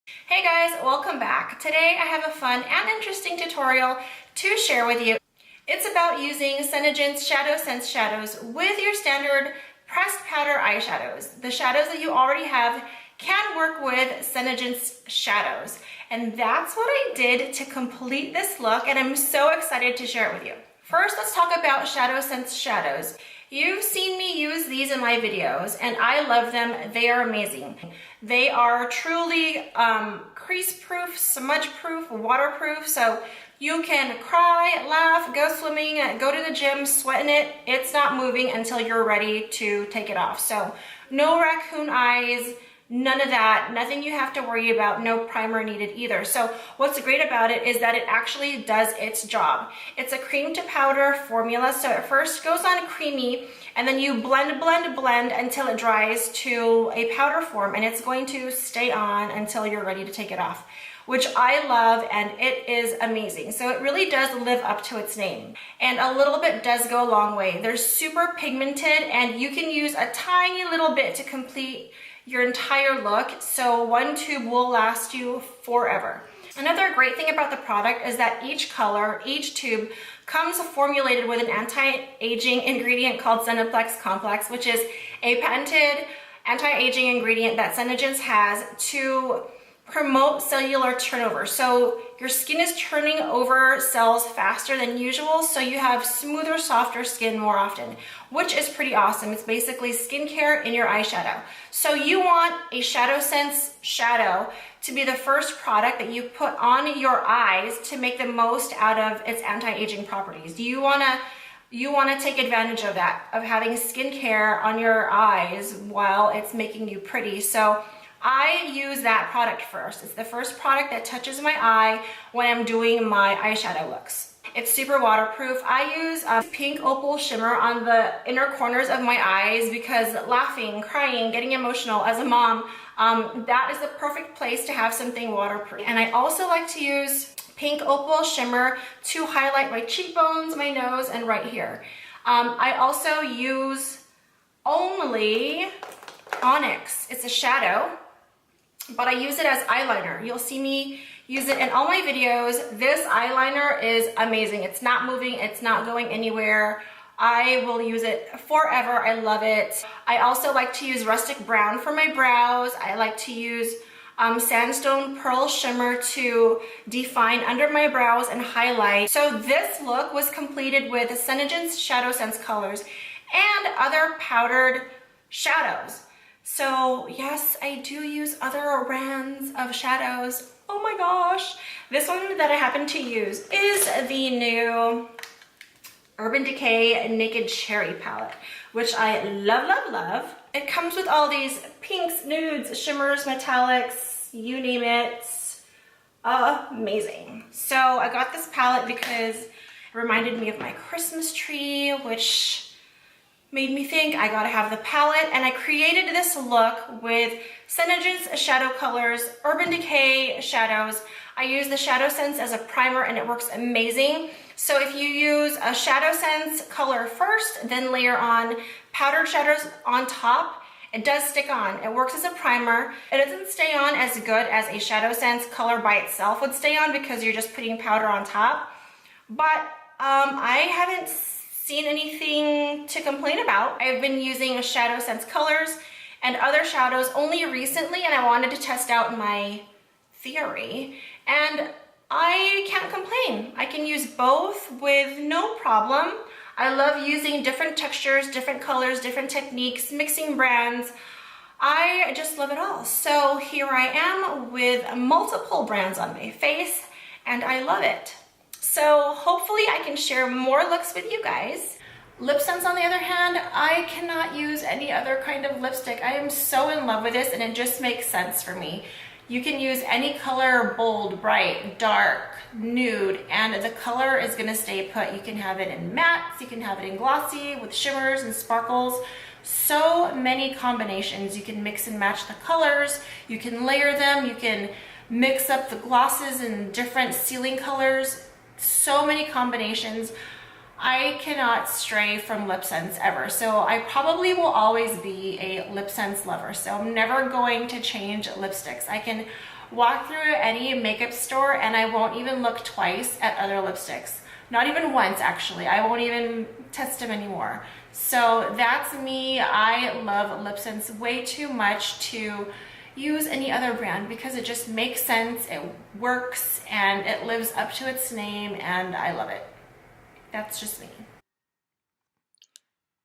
Hey guys, welcome back. Today I have a fun and interesting tutorial to share with you. It's about using SeneGence ShadowSense shadows with your standard pressed powder eyeshadows. The shadows that you already have can work with SeneGence shadows. And that's what I did to complete this look, and I'm so excited to share it with you. First, let's talk about ShadowSense shadows. You've seen me use these in my videos and I love them. They are amazing. They are truly crease proof, smudge proof, waterproof, so you can cry, laugh, go swimming, go to the gym, sweat in it. It's not moving until you're ready to take it off. So no raccoon eyes, none of that, nothing you have to worry about, no primer needed either. So what's great about it is that it actually does its job. It's a cream to powder formula, so it first goes on creamy and then you blend until it dries to a powder form, and it's going to stay on until you're ready to take it off, which I love, and it is amazing. So it really does live up to its name. And a little bit does go a long way. They're super pigmented and you can use a tiny little bit to complete your entire look, so one tube will last you forever. Another great thing about the product is that each color, each tube, comes formulated with an anti-aging ingredient called Zenaplex Complex, which is a patented anti-aging ingredient that SeneGence has to promote cellular turnover. So your skin is turning over cells faster than usual, so you have smoother, softer skin more often, which is pretty awesome. It's basically skincare in your eyeshadow. So you want a ShadowSense shadow to be the first product that you put on your eyes to make the most out of its anti-aging properties. You wanna take advantage of that, of having skincare on your eyes while it's making you pretty. So I use that product first. It's the first product that touches my eye when I'm doing my eyeshadow looks. It's super waterproof. I use pink Opal Shimmer on the inner corners of my eyes because laughing, crying, getting emotional as a mom, that is the perfect place to have something waterproof. And I also like to use pink Opal Shimmer to highlight my cheekbones, my nose, and right here. I also use only Onyx. It's a shadow, but I use it as eyeliner. You'll see me use it in all my videos. This eyeliner is amazing. It's not moving, it's not going anywhere. I will use it forever. I love it. I also like to use Rustic Brown for my brows. I like to use Sandstone Pearl Shimmer to define under my brows and highlight. So this look was completed with SeneGence ShadowSense colors and other powdered shadows. So yes, I do use other brands of shadows. Oh my gosh. This one that I happen to use is the new Urban Decay Naked Cherry palette, which I love, love, love. It comes with all these pinks, nudes, shimmers, metallics, you name it. Amazing. So I got this palette because it reminded me of my Christmas tree, which made me think I gotta have the palette, and I created this look with SeneGence shadow colors, Urban Decay shadows. I use the ShadowSense as a primer and it works amazing. So if you use a ShadowSense color first, then layer on powdered shadows on top, it does stick on. It works as a primer. It doesn't stay on as good as a ShadowSense color by itself would stay on because you're just putting powder on top. But I haven't seen anything to complain about. I've been using ShadowSense colors and other shadows only recently, and I wanted to test out my theory, and I can't complain. I can use both with no problem. I love using different textures, different colors, different techniques, mixing brands. I just love it all. So here I am with multiple brands on my face, and I love it. So hopefully I can share more looks with you guys. LipSense, on the other hand, I cannot use any other kind of lipstick. I am so in love with this, and it just makes sense for me. You can use any color, bold, bright, dark, nude, and the color is gonna stay put. You can have it in mattes, you can have it in glossy with shimmers and sparkles. So many combinations. You can mix and match the colors, you can layer them, you can mix up the glosses in different ceiling colors. So many combinations. I cannot stray from LipSense ever, so I probably will always be a LipSense lover. So I'm never going to change lipsticks. I can walk through any makeup store and I won't even look twice at other lipsticks. Not even once, actually. I won't even test them anymore. So that's me. I love BlushSense way too much to use any other brand because it just makes sense, it works, and it lives up to its name, and I love it. That's just me.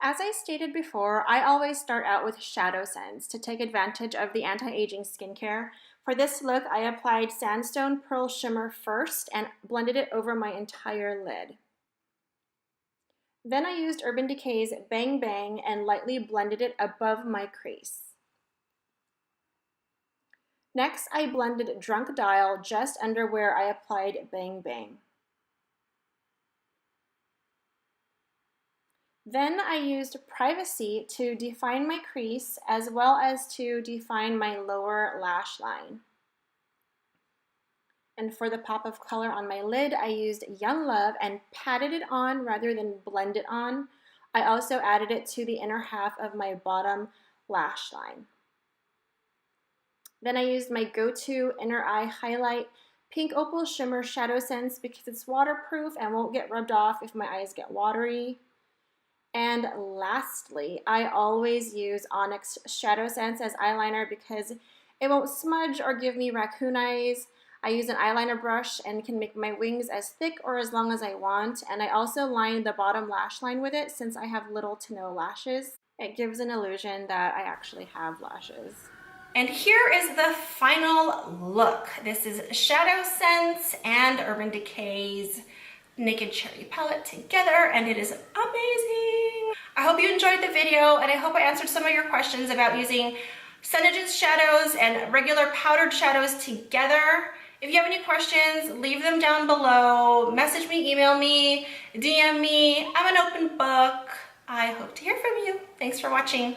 As I stated before, I always start out with ShadowSense to take advantage of the anti-aging skincare. For this look, I applied Sandstone Pearl Shimmer first and blended it over my entire lid. Then I used Urban Decay's Bang Bang and lightly blended it above my crease. Next, I blended Drunk Dial just under where I applied Bang Bang. Then I used Privacy to define my crease as well as to define my lower lash line. And for the pop of color on my lid, I used Young Love and patted it on rather than blend it on. I also added it to the inner half of my bottom lash line. Then I used my go-to inner eye highlight, Pink Opal Shimmer ShadowSense, because it's waterproof and won't get rubbed off if my eyes get watery. And lastly, I always use Onyx ShadowSense as eyeliner because it won't smudge or give me raccoon eyes. I use an eyeliner brush and can make my wings as thick or as long as I want. And I also line the bottom lash line with it since I have little to no lashes. It gives an illusion that I actually have lashes. And here is the final look. This is ShadowSense and Urban Decay's Naked Cherry palette together, and it is amazing. I hope you enjoyed the video, and I hope I answered some of your questions about using SeneGence shadows and regular powdered shadows together. If you have any questions, leave them down below. Message me, email me, DM me. I'm an open book. I hope to hear from you. Thanks for watching.